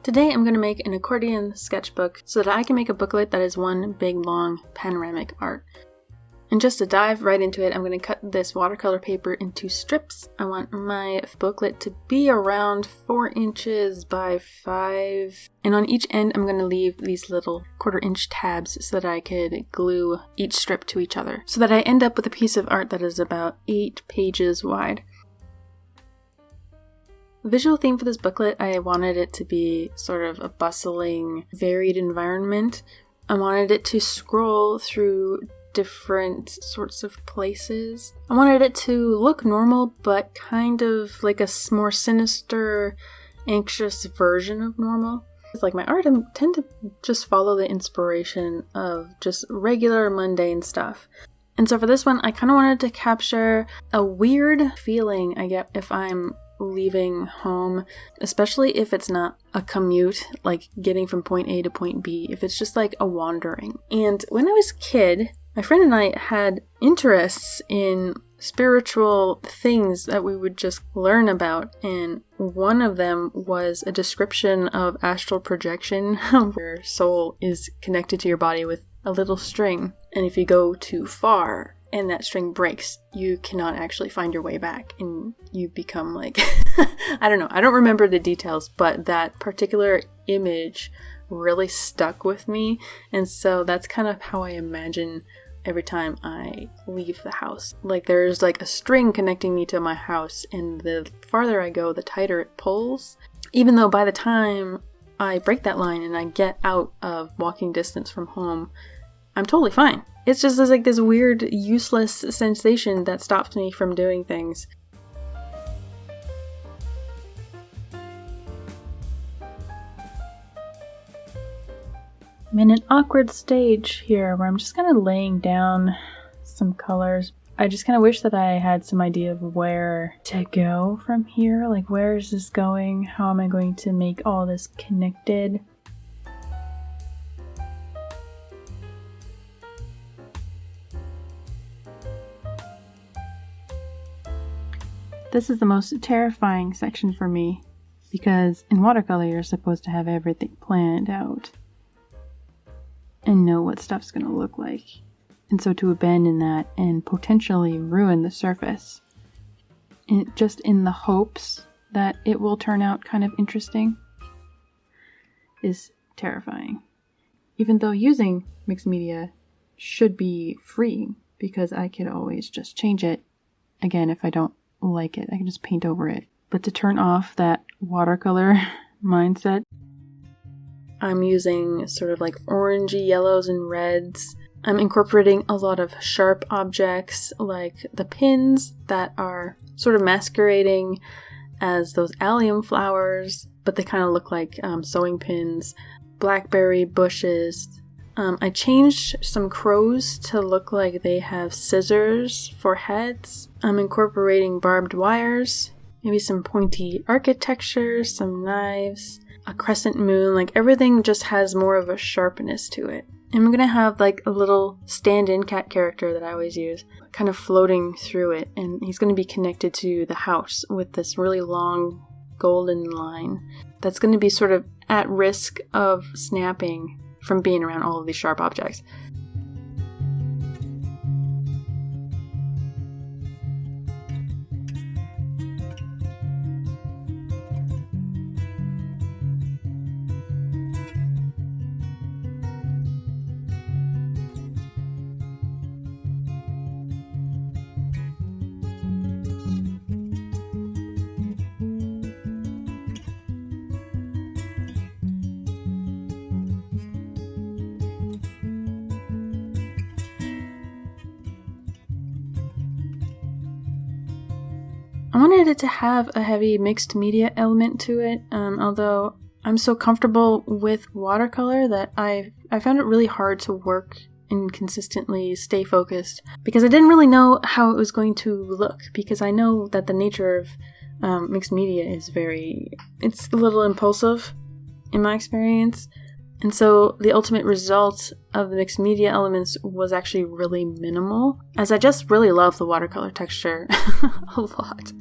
Today I'm going to make an accordion sketchbook so that I can make a booklet that is one big long panoramic art. And just to dive right into it, I'm going to cut this watercolor paper into strips. I want my booklet to be around 4 inches by 5. And on each end I'm going to leave these little 1/4 inch tabs so that I could glue each strip to each other. So that I end up with a piece of art that is about 8 pages wide. The visual theme for this booklet, I wanted it to be sort of a bustling, varied environment. I wanted it to scroll through different sorts of places. I wanted it to look normal, but kind of like a more sinister, anxious version of normal. It's like my art, I tend to just follow the inspiration of just regular, mundane stuff. And so for this one, I kind of wanted to capture a weird feeling I get if I'm leaving home, especially if it's not a commute, like getting from point A to point B, if it's just like a wandering. And when I was a kid, my friend and I had interests in spiritual things that we would just learn about, and one of them was a description of astral projection, where your soul is connected to your body with a little string, and if you go too far and that string breaks, you cannot actually find your way back, and you become like, I don't know, I don't remember the details, but that particular image really stuck with me, and so that's kind of how I imagine every time I leave the house. Like there's like a string connecting me to my house, and the farther I go, the tighter it pulls, even though by the time I break that line and I get out of walking distance from home, I'm totally fine. It's just like this weird, useless sensation that stops me from doing things. I'm in an awkward stage here where I'm just kind of laying down some colors. I just kind of wish that I had some idea of where to go from here. Like, where is this going? How am I going to make all this connected? This is the most terrifying section for me, because in watercolor you're supposed to have everything planned out and know what stuff's gonna look like. And so to abandon that and potentially ruin the surface, just in the hopes that it will turn out kind of interesting, is terrifying. Even though using mixed media should be freeing, because I could always just change it again if I don't like it. I can just paint over it. But to turn off that watercolor mindset, I'm using sort of like orangey yellows and reds. I'm incorporating a lot of sharp objects like the pins that are sort of masquerading as those allium flowers, but they kind of look like sewing pins, blackberry bushes. I changed some crows to look like they have scissors for heads. I'm incorporating barbed wires, maybe some pointy architecture, some knives, a crescent moon, like everything just has more of a sharpness to it. And I'm gonna have like a little stand-in cat character that I always use, kind of floating through it, and he's gonna be connected to the house with this really long golden line that's gonna be sort of at risk of snapping from being around all of these sharp objects. I wanted it to have a heavy mixed media element to it, although I'm so comfortable with watercolor that I found it really hard to work and consistently stay focused, because I didn't really know how it was going to look, because I know that the nature of mixed media is it's a little impulsive in my experience. And so the ultimate result of the mixed media elements was actually really minimal, as I just really love the watercolor texture a lot.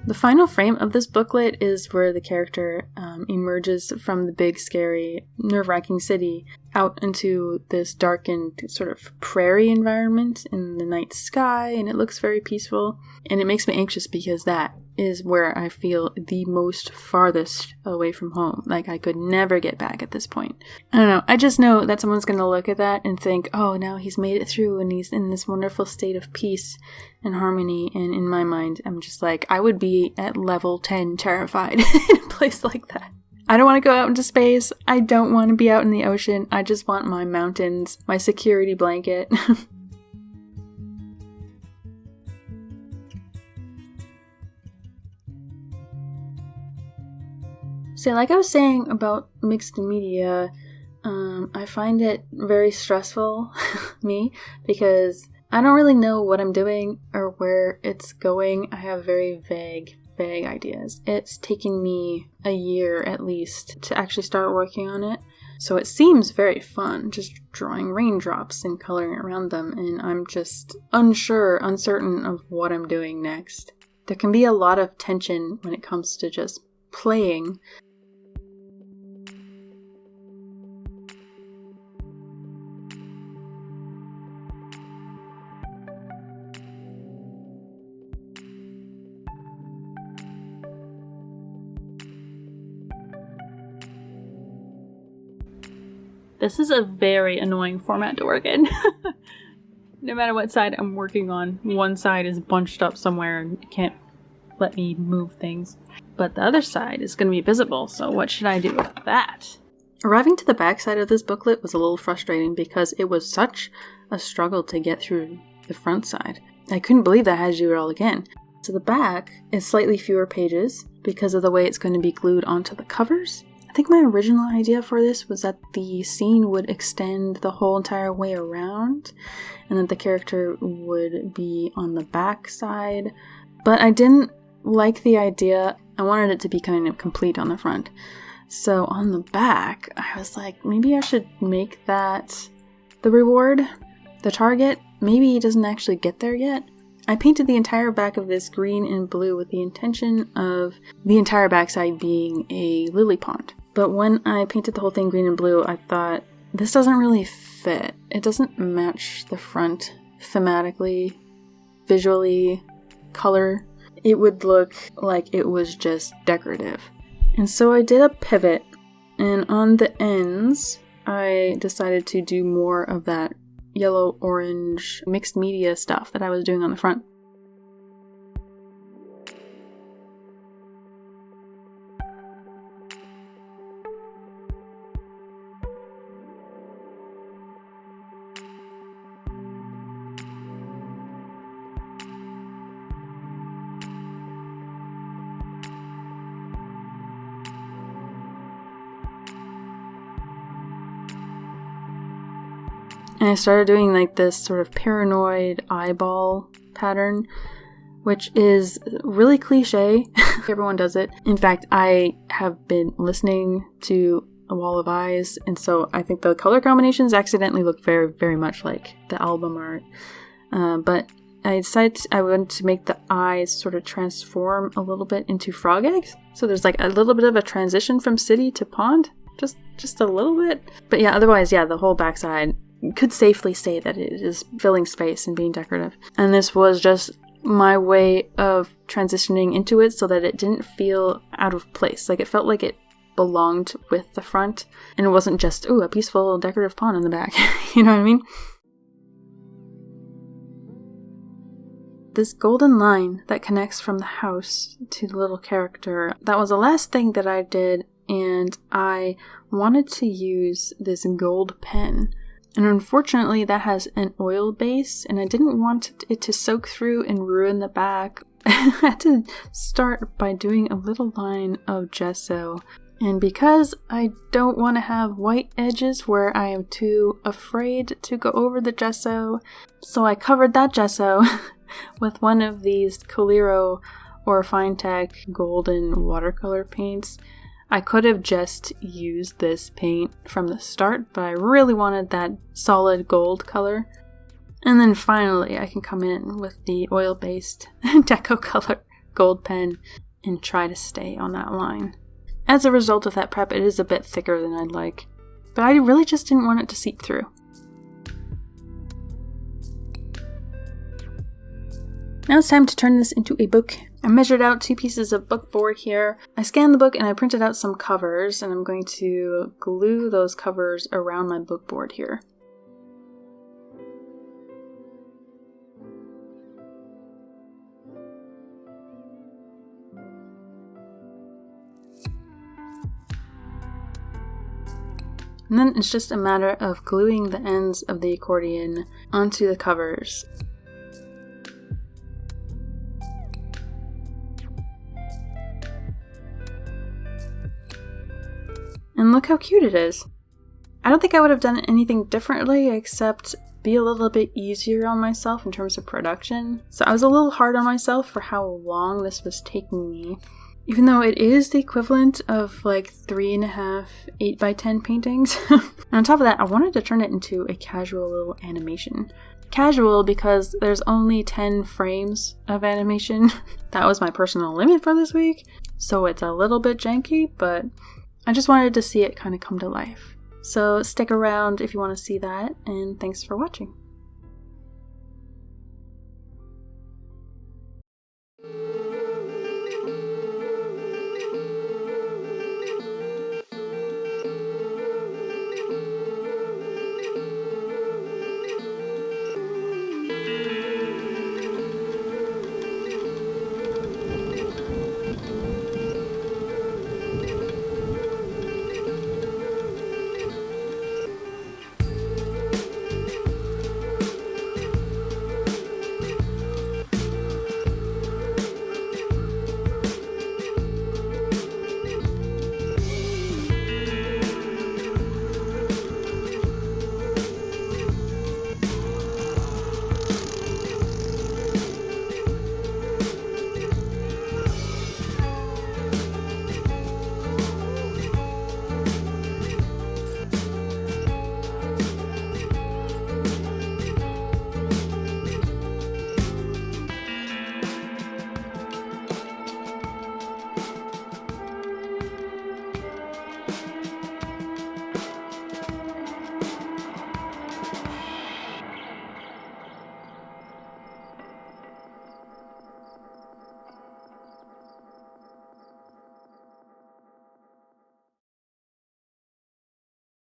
The final frame of this booklet is where the character emerges from the big, scary, nerve-wracking city out into this darkened sort of prairie environment in the night sky, and it looks very peaceful. And it makes me anxious because that is where I feel the most farthest away from home. Like, I could never get back at this point. I don't know. I just know that someone's going to look at that and think, oh, now he's made it through and he's in this wonderful state of peace and harmony. And in my mind, I'm just like, I would be at level 10 terrified in a place like that. I don't want to go out into space. I don't want to be out in the ocean. I just want my mountains, my security blanket. So like I was saying about mixed media, I find it very stressful, me, because I don't really know what I'm doing or where it's going. I have very vague ideas. It's taken me a year at least to actually start working on it. So it seems very fun, just drawing raindrops and coloring around them, and I'm just uncertain of what I'm doing next. There can be a lot of tension when it comes to just playing. This is a very annoying format to work in. No matter what side I'm working on, one side is bunched up somewhere and can't let me move things. But the other side is going to be visible, so what should I do with that? Arriving to the back side of this booklet was a little frustrating because it was such a struggle to get through the front side. I couldn't believe that I had to do it all again. So the back is slightly fewer pages because of the way it's going to be glued onto the covers. I think my original idea for this was that the scene would extend the whole entire way around and that the character would be on the back side, but I didn't like the idea. I wanted it to be kind of complete on the front. So on the back, I was like, maybe I should make that the reward, the target. Maybe he doesn't actually get there yet. I painted the entire back of this green and blue with the intention of the entire backside being a lily pond. But when I painted the whole thing green and blue, I thought, this doesn't really fit. It doesn't match the front thematically, visually, color. It would look like it was just decorative. And so I did a pivot, and on the ends, I decided to do more of that yellow-orange mixed media stuff that I was doing on the front. And I started doing like this sort of paranoid eyeball pattern, which is really cliche. Everyone does it. In fact, I have been listening to A Wall of Eyes, and so I think the color combinations accidentally look very, very much like the album art. But I decided I wanted to make the eyes sort of transform a little bit into frog eggs. So there's like a little bit of a transition from city to pond. Just a little bit. But yeah, otherwise, yeah, the whole backside could safely say that it is filling space and being decorative. And this was just my way of transitioning into it so that it didn't feel out of place. Like, it felt like it belonged with the front, and it wasn't just, ooh, a peaceful decorative pond in the back. You know what I mean? This golden line that connects from the house to the little character, that was the last thing that I did, and I wanted to use this gold pen. And unfortunately, that has an oil base, and I didn't want it to soak through and ruin the back. I had to start by doing a little line of gesso. And because I don't want to have white edges where I am too afraid to go over the gesso, so I covered that gesso with one of these Coliro or Finetec golden watercolor paints. I could have just used this paint from the start, but I really wanted that solid gold color. And then finally I can come in with the oil-based deco color gold pen and try to stay on that line. As a result of that prep, it is a bit thicker than I'd like, but I really just didn't want it to seep through. Now it's time to turn this into a book. I measured out 2 pieces of book board here. I scanned the book and I printed out some covers, and I'm going to glue those covers around my book board here. And then it's just a matter of gluing the ends of the accordion onto the covers. And look how cute it is. I don't think I would have done anything differently except be a little bit easier on myself in terms of production. So I was a little hard on myself for how long this was taking me. Even though it is the equivalent of like 3.5 8x10 paintings. And on top of that, I wanted to turn it into a casual little animation. Casual because there's only 10 frames of animation. That was my personal limit for this week. So it's a little bit janky, but I just wanted to see it kind of come to life. So stick around if you want to see that, and thanks for watching.